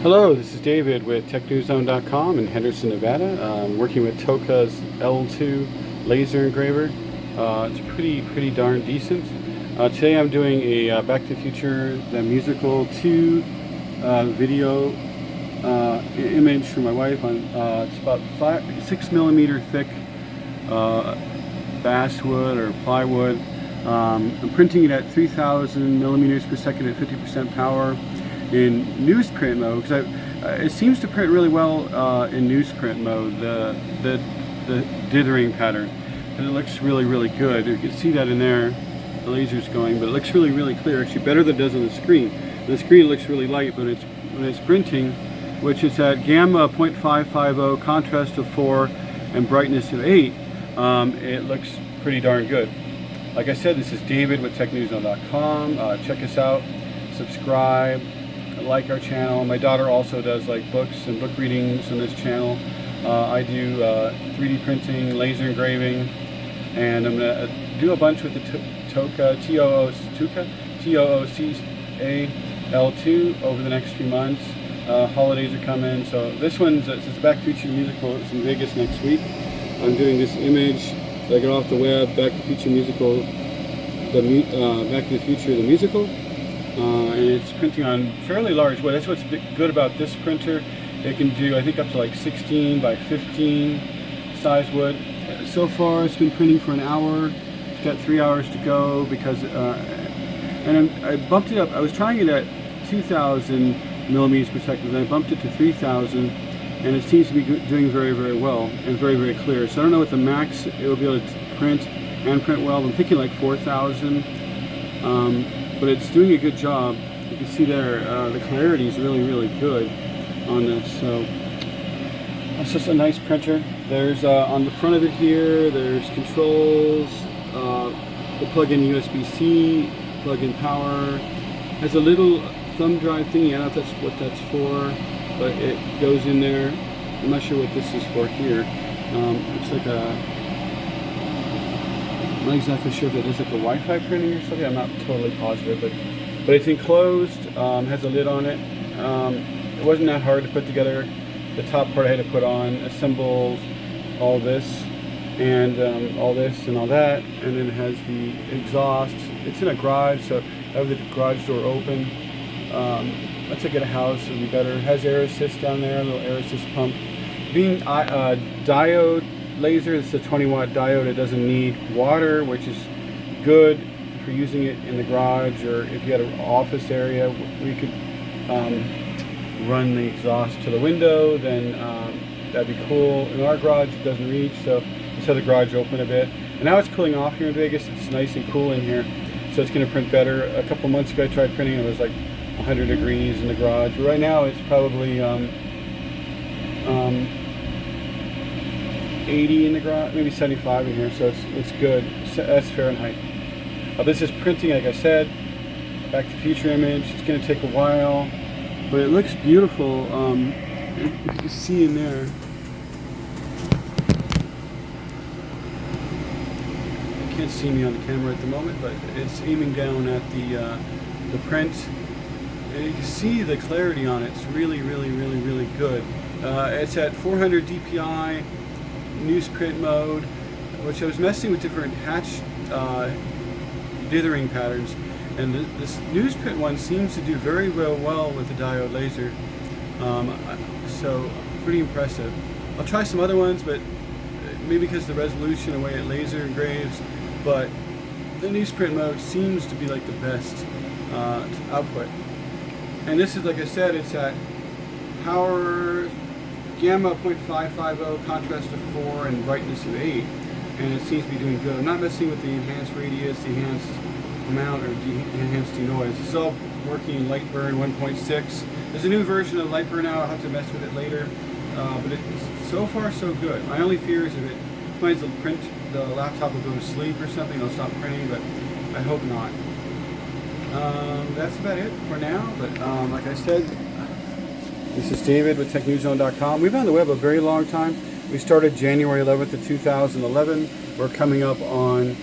Hello, this is David with TechNewsZone.com in Henderson, Nevada. I'm working with Tooca's L2 laser engraver. It's pretty darn decent. Today I'm doing a Back to the Future the Musical 2 video image for my wife. On it's about 6 millimeter thick basswood or plywood. I'm printing it at 3,000 millimeters per second at 50% power in newsprint mode, because it seems to print really well in newsprint mode, the dithering pattern, and it looks really good. You can see that in there, the laser's going, but it looks really clear, actually better than it does on the screen. The screen looks really light, but when it's printing, which is at gamma 0.550, contrast of 4, and brightness of 8, it looks pretty darn good. Like I said, this is David with TechNewsZone.com. Check us out, subscribe, like our channel. My daughter also does like books and book readings on this channel. I do 3D printing, laser engraving, and I'm going to do a bunch with the Tooca, T-O-O-C-A L2 over the next few months. Holidays are coming, so this one's it's Back to the Future Musical. It's in Vegas next week. I'm doing this image that I got off the web, Back to the Future Musical, Back to the Future the Musical. And it's printing on fairly large wood. That's what's good about this printer. It can do, I think, up to like 16 by 15 size wood. So far it's been printing for an hour. It's got 3 hours to go because and I bumped it up. I was trying it at 2,000 millimeters per second, then I bumped it to 3,000, and it seems to be doing very well and very clear. So I don't know what the max it will be able to print well. I'm thinking like 4,000. But it's doing a good job. You can see there, the clarity is really good on this. So it's just a nice printer. There's on the front of it here, there's controls, the plug-in USB-C, plug-in power. Has a little thumb drive thingy. I don't know if that's what that's for, but it goes in there. I'm not sure what this is for here. Looks like a, I'm not exactly sure if it is like a Wi-Fi printing or something. I'm not totally positive, but it's enclosed. Has a lid on it. It wasn't that hard to put together. The top part I had to put on, assemble all this and all this and all that, and then it has the exhaust. It's in a garage, so I have the garage door open. Once I get a house, it'll be better. It has air assist down there, a little air assist pump. Being diode laser, it's a 20-watt diode. It doesn't need water, which is good if you're using it in the garage, or if you had an office area where you could run the exhaust to the window, then that'd be cool. In our garage it doesn't reach, so let's have the garage open a bit. And now it's cooling off here in Vegas. It's nice and cool in here, so it's going to print better. A couple months ago I tried printing, it was like 100 degrees in the garage, but right now it's probably 80 in the garage, maybe 75 in here, so it's good. That's Fahrenheit. This is printing, like I said, Back to the Future image. It's going to take a while, but it looks beautiful. You can see in there. You can't see me on the camera at the moment, but it's aiming down at the print. And you can see the clarity on it. It's really good. It's at 400 DPI. Newsprint mode, which I was messing with different hatch dithering patterns, and this newsprint one seems to do very well with the diode laser, so pretty impressive. I'll try some other ones, but maybe because of the resolution, the way it laser engraves, but the newsprint mode seems to be like the best output. And this is, like I said, it's at power gamma 0.550, contrast of 4, and brightness of 8, and it seems to be doing good. I'm not messing with the enhanced radius, the enhanced amount, or enhanced denoise. This is all working in Lightburn 1.6. There's a new version of Lightburn now. I'll have to mess with it later, but it's so far so good. My only fear is if it finds the laptop will go to sleep or something, it'll stop printing, but I hope not. That's about it for now, but like I said, this is David with TechNewsZone.com. We've been on the web a very long time. We started January 11th of 2011. We're coming up on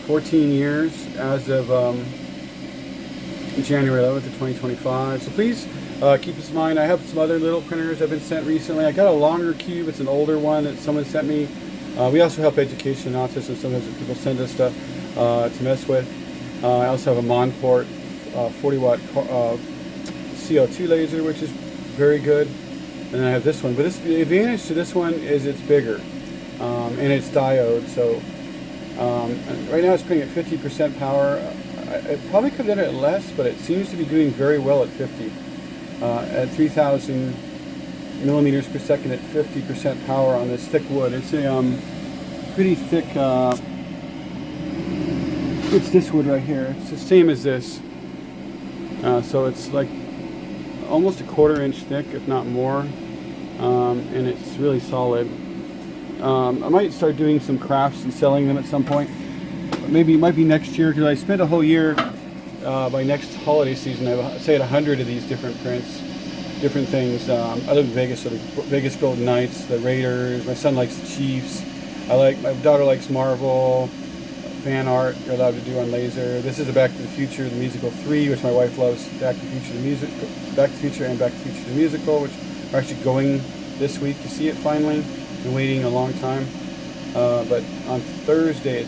14 years as of January 11th of 2025. So please Keep this in mind, I have some other little printers I've been sent recently. I got a longer cube, it's an older one that someone sent me. We also help education and autism, sometimes people send us stuff to mess with. I also have a Monport 40 watt CO2 laser, which is very good. And then I have this one, but the advantage to this one is it's bigger and it's diode. So right now it's putting at 50% power. It probably could have done it at less, but it seems to be doing very well at 50. At 3,000 millimeters per second at 50% power on this thick wood. It's a pretty thick, it's this wood right here. It's the same as this. So it's like almost a 1/4 inch thick, if not more. And it's really solid. I might start doing some crafts and selling them at some point. Maybe it might be next year, because I spent a whole year by next holiday season. I say 100 of these different prints, different things. I live in Vegas, so the Vegas Golden Knights, the Raiders. My son likes the Chiefs. My daughter likes Marvel. Fan art you're allowed to do on laser. This is a Back to the Future, the musical 3, which my wife loves. Back to the Future, the music, Back to the Future, and Back to the Future, the musical, which we're actually going this week to see it finally. Been waiting a long time, but on Thursday at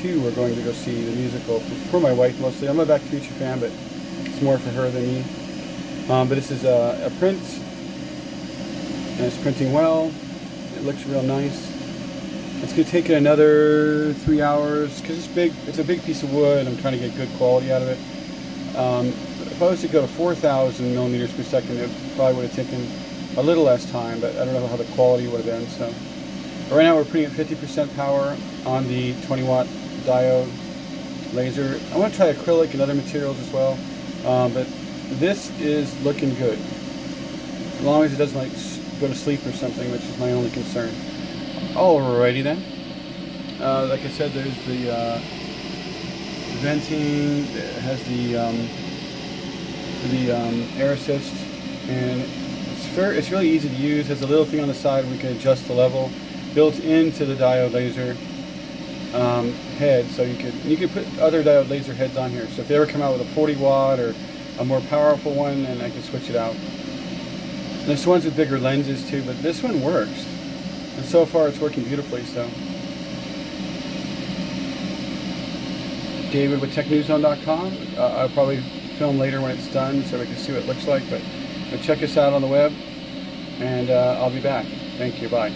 2 we're going to go see the musical for my wife mostly. I'm a Back to the Future fan, but it's more for her than me. But this is a print, and it's printing well. It looks real nice. It's going to take it another 3 hours because it's big. It's a big piece of wood. I'm trying to get good quality out of it. If I was to go to 4,000 millimeters per second, it probably would have taken a little less time, but I don't know how the quality would have been. So right now we're putting at 50% power on the 20 watt diode laser. I want to try acrylic and other materials as well, but this is looking good. As long as it doesn't like go to sleep or something, which is my only concern. Alrighty then. Like I said, there's the venting. It has the air assist, and it's really easy to use. There's a little thing on the side where we can adjust the level, built into the diode laser head. So you could put other diode laser heads on here. So if they ever come out with a 40 watt or a more powerful one, then I can switch it out. And there's ones with bigger lenses too, but this one works. And so far it's working beautifully. So David with TechNewsZone.com. I'll probably film later when it's done so we can see what it looks like, but check us out on the web, and I'll be back. Thank you. Bye.